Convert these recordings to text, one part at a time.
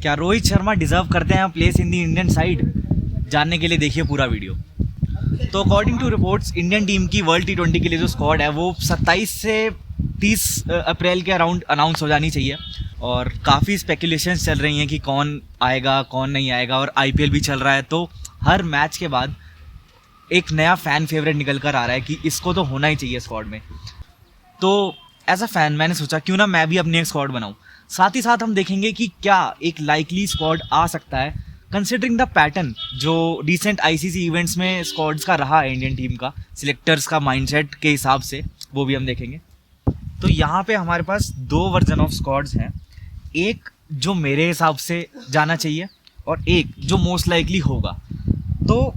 क्या रोहित शर्मा डिजर्व करते हैं place in the Indian side? जानने के लिए देखिए पूरा वीडियो। तो according to reports Indian team की वर्ल्ड T20 के लिए जो स्क्वाड है वो 27 से 30 अप्रैल के अराउंड अनाउंस हो जानी चाहिए। और काफ़ी स्पेकुलेशंस चल रही हैं कि कौन आएगा कौन नहीं आएगा, और IPL भी चल रहा है, तो हर मैच के बाद एक नया फ़ैन फेवरेट निकल कर आ रहा है कि इसको तो होना ही चाहिए स्क्वाड में। तो एज अ फ़ैन मैंने सोचा क्यों ना मैं भी अपनी एक स्क्वाड बनाऊं। साथ ही साथ हम देखेंगे कि क्या एक लाइकली स्क्वाड आ सकता है कंसिडरिंग द पैटर्न जो रिसेंट ICC इवेंट्स में स्क्वाड्स का रहा है इंडियन टीम का, सिलेक्टर्स का माइंडसेट के हिसाब से, वो भी हम देखेंगे। तो यहाँ पे हमारे पास दो वर्जन ऑफ स्क्वाड्स हैं, एक जो मेरे हिसाब से जाना चाहिए और एक जो मोस्ट लाइकली होगा। तो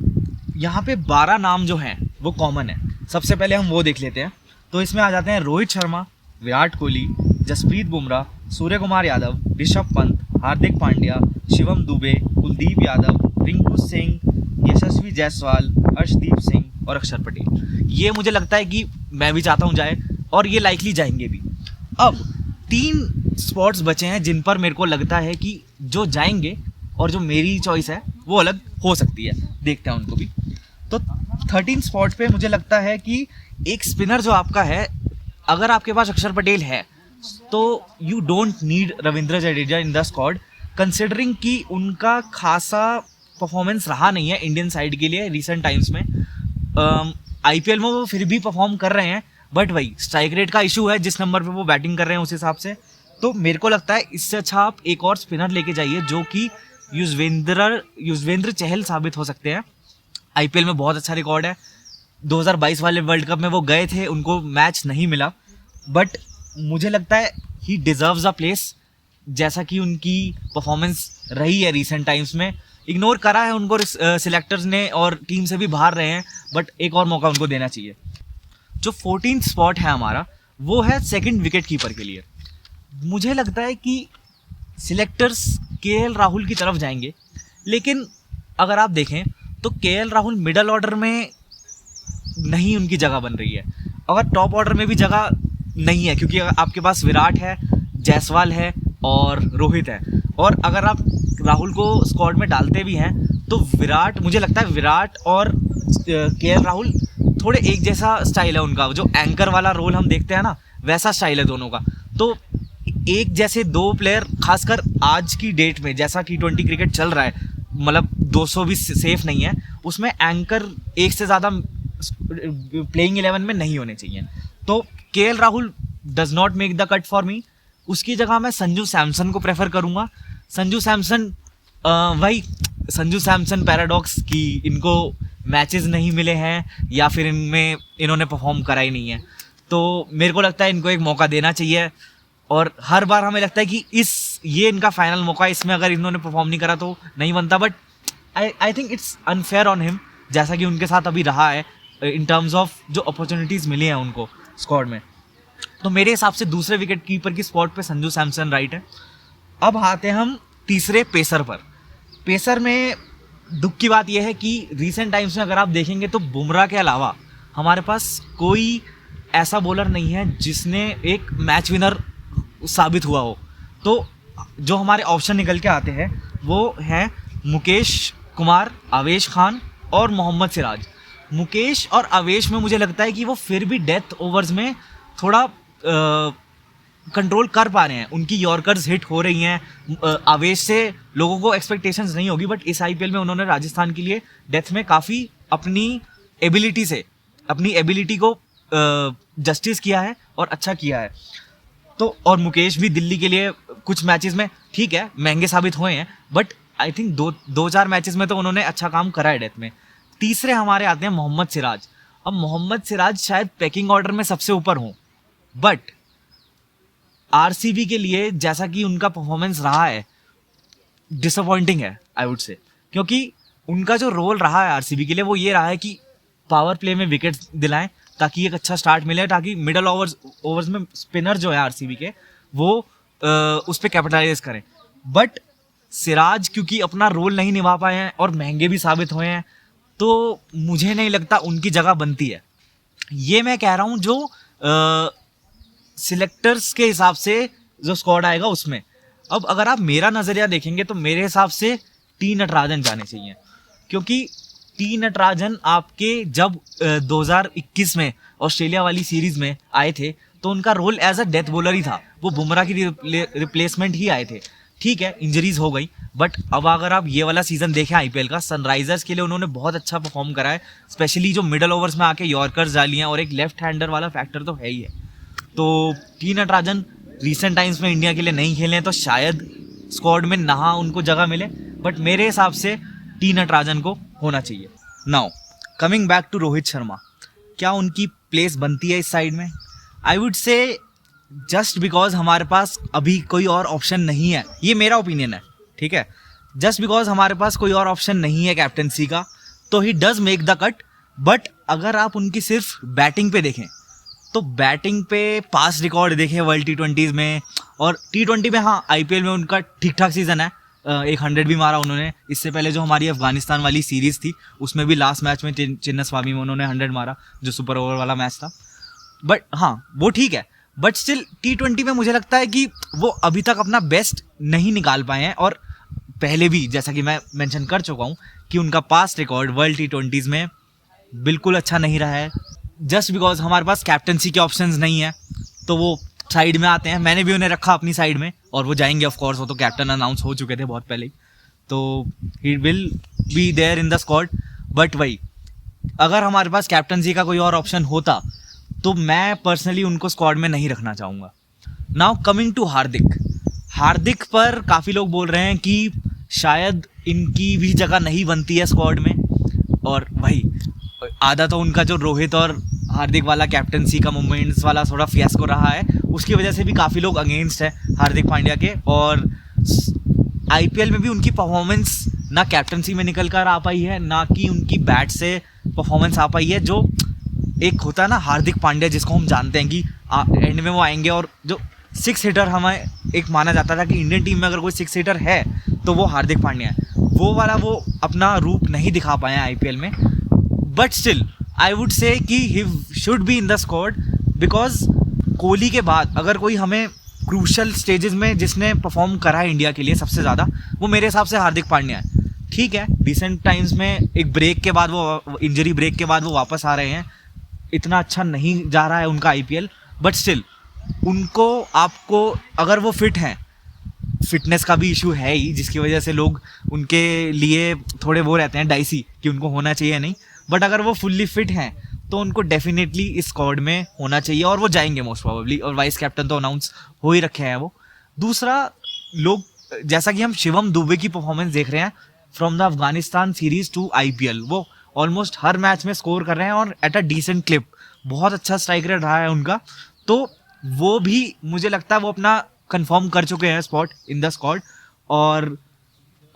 यहाँ पे 12 नाम जो हैं वो कॉमन है। सबसे पहले हम वो देख लेते हैं। तो इसमें आ जाते हैं रोहित शर्मा, विराट कोहली, जसप्रीत बुमराह, सूर्य कुमार यादव, ऋषभ पंत, हार्दिक पांड्या, शिवम दुबे, कुलदीप यादव, रिंकू सिंह, यशस्वी जायसवाल, अर्शदीप सिंह और अक्षर पटेल। ये मुझे लगता है कि मैं भी चाहता हूँ जाए और ये लाइकली जाएंगे भी। अब 3 स्पॉट्स बचे हैं जिन पर मेरे को लगता है कि जो जाएंगे और जो मेरी चॉइस है वो अलग हो सकती है, देखते हैं उनको भी। तो 13 स्पॉट पे मुझे लगता है कि एक स्पिनर जो आपका है, अगर आपके पास अक्षर पटेल है तो you don't need Ravindra Jadeja in the squad, considering कि उनका खासा परफॉर्मेंस रहा नहीं है इंडियन साइड के लिए रिसेंट टाइम्स में। IPL में वो फिर भी परफॉर्म कर रहे हैं, बट वही स्ट्राइक रेट का इशू है, जिस नंबर पे वो बैटिंग कर रहे हैं उस हिसाब से। तो मेरे को लगता है इससे अच्छा आप एक और स्पिनर लेके जाइए जो कि युजवेंद्र चहल साबित हो सकते हैं। IPL में बहुत अच्छा रिकॉर्ड है, 2022 वाले वर्ल्ड कप में वो गए थे, उनको मैच नहीं मिला, बट मुझे लगता है ही डिजर्व्स अ प्लेस, जैसा कि उनकी परफॉर्मेंस रही है रिसेंट टाइम्स में। इग्नोर करा है उनको सिलेक्टर्स ने और टीम से भी बाहर रहे हैं, बट एक और मौका उनको देना चाहिए। जो 14th स्पॉट है हमारा वो है सेकंड विकेट कीपर के लिए। मुझे लगता है कि सिलेक्टर्स KL राहुल की तरफ जाएंगे, लेकिन अगर आप देखें तो KL राहुल मिडल ऑर्डर में नहीं उनकी जगह बन रही है, अगर टॉप ऑर्डर में भी जगह नहीं है, क्योंकि आपके पास विराट है, जायसवाल है और रोहित है। और अगर आप राहुल को स्क्वाड में डालते भी हैं तो विराट, मुझे लगता है विराट और KL राहुल थोड़े एक जैसा स्टाइल है उनका, जो एंकर वाला रोल हम देखते हैं ना, वैसा स्टाइल है दोनों का। तो एक जैसे दो प्लेयर, खासकर आज की डेट में जैसा T20 क्रिकेट चल रहा है, मतलब 200 भी सेफ नहीं है, उसमें एंकर एक से ज़्यादा प्लेइंग 11 में नहीं होने चाहिए। तो KL Rahul does not make the cut for me. उसकी जगह मैं संजू सैमसन को प्रेफर करूँगा। संजू सैमसन वही संजू सैमसन पैराडॉक्स की इनको मैचेस नहीं मिले हैं या फिर इनमें इन्होंने परफॉर्म करा ही नहीं है, तो मेरे को लगता है इनको एक मौका देना चाहिए। और हर बार हमें लगता है कि ये इनका फाइनल मौका, इसमें अगर इन्होंने परफॉर्म नहीं करा तो नहीं बनता, but I think it's unfair on him, जैसा कि उनके साथ अभी रहा है इन टर्म्स ऑफ जो अपॉर्चुनिटीज़ मिली हैं उनको स्क्वाड में। तो मेरे हिसाब से दूसरे विकेट कीपर की स्पॉट पे संजू सैमसन राइट है। अब आते हैं हम तीसरे पेसर पर। पेसर में दुख की बात यह है कि रिसेंट टाइम्स में अगर आप देखेंगे तो बुमराह के अलावा हमारे पास कोई ऐसा बॉलर नहीं है जिसने एक मैच विनर साबित हुआ हो। तो जो हमारे ऑप्शन निकल के आते हैं वो हैं मुकेश कुमार, आवेश खान और मोहम्मद सिराज। मुकेश और आवेश में मुझे लगता है कि वो फिर भी डेथ ओवर्स में थोड़ा कंट्रोल कर पा रहे हैं, उनकी यॉर्कर्स हिट हो रही हैं। आवेश से लोगों को एक्सपेक्टेशंस नहीं होगी, बट इस IPL में उन्होंने राजस्थान के लिए डेथ में काफ़ी अपनी एबिलिटी को जस्टिस किया है और अच्छा किया है। तो और मुकेश भी दिल्ली के लिए कुछ मैचेस में ठीक है महंगे साबित हुए हैं, बट आई थिंक 2-4 मैचेस में तो उन्होंने अच्छा काम करा है डेथ में। तीसरे हमारे आते हैं मोहम्मद सिराज। अब मोहम्मद सिराज शायद पैकिंग ऑर्डर में सबसे ऊपर हों, बट RCB के लिए जैसा कि उनका परफॉर्मेंस रहा है डिसअपॉइंटिंग है आई वुड से, क्योंकि उनका जो रोल रहा है RCB के लिए वो ये रहा है कि पावर प्ले में विकेट दिलाएं ताकि एक अच्छा स्टार्ट मिले, ताकि मिडल ओवर्स में स्पिनर जो है RCB के वो उस पर कैपिटलाइज करें। बट सिराज क्योंकि अपना रोल नहीं निभा पाए हैं और महंगे भी साबित हुए हैं, तो मुझे नहीं लगता उनकी जगह बनती है। ये मैं कह रहा हूँ जो सिलेक्टर्स के हिसाब से जो स्क्वाड आएगा उसमें। अब अगर आप मेरा नज़रिया देखेंगे तो मेरे हिसाब से टी नटराजन जाने चाहिए, क्योंकि टी नटराजन आपके जब 2021 में ऑस्ट्रेलिया वाली सीरीज में आए थे तो उनका role as a death bowler ही था, वो बुमराह की रिप्लेसमेंट ही आए थे। ठीक है, इंजरीज हो गई, बट अब अगर आप ये वाला सीजन देखें आईपीएल का, सनराइजर्स के लिए उन्होंने बहुत अच्छा परफॉर्म करा है, स्पेशली जो मिडल ओवर्स में आके यॉर्कर्स डाली हैं, और एक लेफ्ट हैंडर वाला फैक्टर तो है ही है। तो टी नटराजन रिसेंट टाइम्स में इंडिया के लिए नहीं खेले हैं तो शायद स्क्वाड में ना उनको जगह मिले, बट मेरे हिसाब से टी नटराजन को होना चाहिए। Now coming back to Rohit Sharma, क्या उनकी प्लेस बनती है इस साइड में? I would say just because हमारे पास अभी कोई और ऑप्शन नहीं है, ये मेरा ओपिनियन है, ठीक है, जस्ट बिकॉज हमारे पास कोई और ऑप्शन नहीं है कैप्टनसी का, तो he does make the cut. But अगर आप उनकी सिर्फ बैटिंग पे देखें तो बैटिंग पे पास रिकॉर्ड देखें वर्ल्ड T20s में और T20 में, हाँ आईपीएल में उनका ठीक ठाक सीजन है, एक 100 भी मारा उन्होंने। इससे पहले जो हमारी अफगानिस्तान वाली सीरीज थी उसमें भी लास्ट मैच में चिन्नास्वामी में उन्होंने 100 मारा, जो सुपर ओवर वाला मैच था। बट हाँ वो ठीक है, बट स्टिल T20 में मुझे लगता है कि वो अभी तक अपना बेस्ट नहीं निकाल पाए हैं, और पहले भी जैसा कि मैं मेंशन कर चुका हूँ कि उनका पास्ट रिकॉर्ड वर्ल्ड T20s में बिल्कुल अच्छा नहीं रहा है। जस्ट बिकॉज हमारे पास कैप्टनसी के ऑप्शंस नहीं है तो वो साइड में आते हैं। मैंने भी उन्हें रखा अपनी साइड में और वो जाएंगे ऑफ कोर्स, वो तो कैप्टन अनाउंस हो चुके थे बहुत पहले ही, तो he will be there in the squad. But वही, अगर हमारे पास कैप्टनसी का कोई और ऑप्शन होता तो मैं पर्सनली उनको स्क्वाड में नहीं रखना चाहूँगा। नाउ कमिंग टू हार्दिक पर काफ़ी लोग बोल रहे हैं कि शायद इनकी भी जगह नहीं बनती है स्क्वाड में, और भाई आधा तो उनका जो रोहित और हार्दिक वाला कैप्टनसी का मोमेंट्स वाला थोड़ा फियास्को रहा है, उसकी वजह से भी काफ़ी लोग अगेंस्ट है हार्दिक पांड्या के, और आईपीएल में भी उनकी परफॉर्मेंस ना कैप्टनसी में निकल कर आ पाई है, ना कि उनकी बैट से परफॉर्मेंस आ पाई है। जो एक होता है ना हार्दिक पांड्या जिसको हम जानते हैं कि एंड में वो आएंगे, और जो 6 हिटर हमें एक माना जाता था कि इंडियन टीम में अगर कोई 6 हिटर है तो वो हार्दिक पांड्या है, वो वाला वो अपना रूप नहीं दिखा पाए हैं आईपीएल में। बट स्टिल आई वुड से कि he should be in the squad, because Kohli के बाद अगर कोई हमें क्रूशल स्टेजेस में जिसने परफॉर्म करा है इंडिया के लिए सबसे ज़्यादा, वो मेरे हिसाब से हार्दिक पांड्या है। ठीक है, रिसेंट टाइम्स में एक ब्रेक के बाद, वो इंजरी ब्रेक के बाद वो वापस आ रहे हैं, इतना अच्छा नहीं जा रहा है उनका आईपीएल, बट स्टिल उनको, आपको अगर वो फिट हैं, फिटनेस का भी इशू है ही जिसकी वजह से लोग उनके लिए थोड़े वो रहते हैं डाइसी कि उनको होना चाहिए नहीं, बट अगर वो फुल्ली फिट हैं तो उनको डेफिनेटली इस स्क्वाड में होना चाहिए और वो जाएंगे मोस्ट प्रोबेबली, और वाइस कैप्टन तो अनाउंस हो ही रखे हैं वो। दूसरा, लोग जैसा कि हम शिवम दुबे की परफॉर्मेंस देख रहे हैं from the Afghanistan series to IPL, वो ऑलमोस्ट हर मैच में स्कोर कर रहे हैं और एट अ डिसेंट क्लिप, बहुत अच्छा स्ट्राइक रेट रहा है उनका, तो वो भी मुझे लगता है वो अपना कंफर्म कर चुके हैं स्पॉट इन द स्क्वाड। और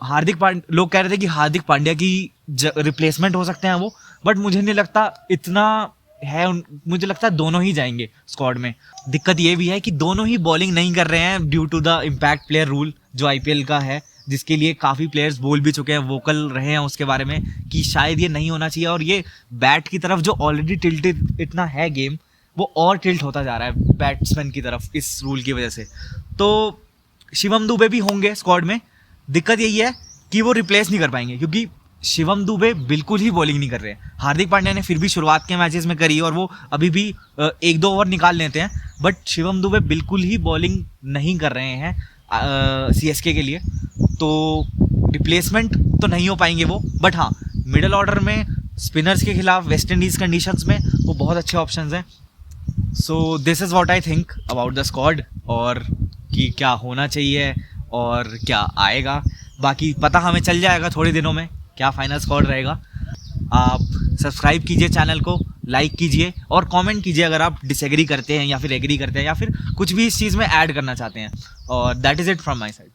हार्दिक पांड्या, लोग कह रहे थे कि हार्दिक पांड्या की रिप्लेसमेंट हो सकते हैं वो, बट मुझे नहीं लगता इतना है, मुझे लगता है दोनों ही जाएंगे स्क्वाड में। दिक्कत ये भी है कि दोनों ही बॉलिंग नहीं कर रहे हैं due to the impact player rule जो आईपीएल का है, जिसके लिए काफ़ी प्लेयर्स बोल भी चुके हैं, वोकल रहे हैं उसके बारे में कि शायद ये नहीं होना चाहिए, और ये बैट की तरफ जो ऑलरेडी टिल्टेड इतना है गेम, वो और टिल्ट होता जा रहा है बैट्समैन की तरफ इस रूल की वजह से। तो शिवम दुबे भी होंगे स्क्वाड में, दिक्कत यही है कि वो रिप्लेस नहीं कर पाएंगे क्योंकि शिवम दुबे बिल्कुल ही बॉलिंग नहीं कर रहे हैं। हार्दिक पांड्या ने फिर भी शुरुआत के मैचेस में करी और वो अभी भी 1-2 ओवर निकाल लेते हैं, बट शिवम दुबे बिल्कुल ही बॉलिंग नहीं कर रहे हैं सीएसके के लिए, तो रिप्लेसमेंट तो नहीं हो पाएंगे वो। बट हाँ, मिडल ऑर्डर में स्पिनर्स के खिलाफ वेस्ट इंडीज़ कंडीशंस में वो बहुत अच्छे ऑप्शंस हैं। So this is what I think about the squad, और कि क्या होना चाहिए और क्या आएगा, बाकी पता हमें चल जाएगा थोड़े दिनों में क्या फाइनल स्क्वाड रहेगा। आप सब्सक्राइब कीजिए चैनल को, लाइक कीजिए और कमेंट कीजिए अगर आप डिसएग्री करते हैं या फिर एग्री करते हैं या फिर कुछ भी इस चीज़ में ऐड करना चाहते हैं। और that is it from my side.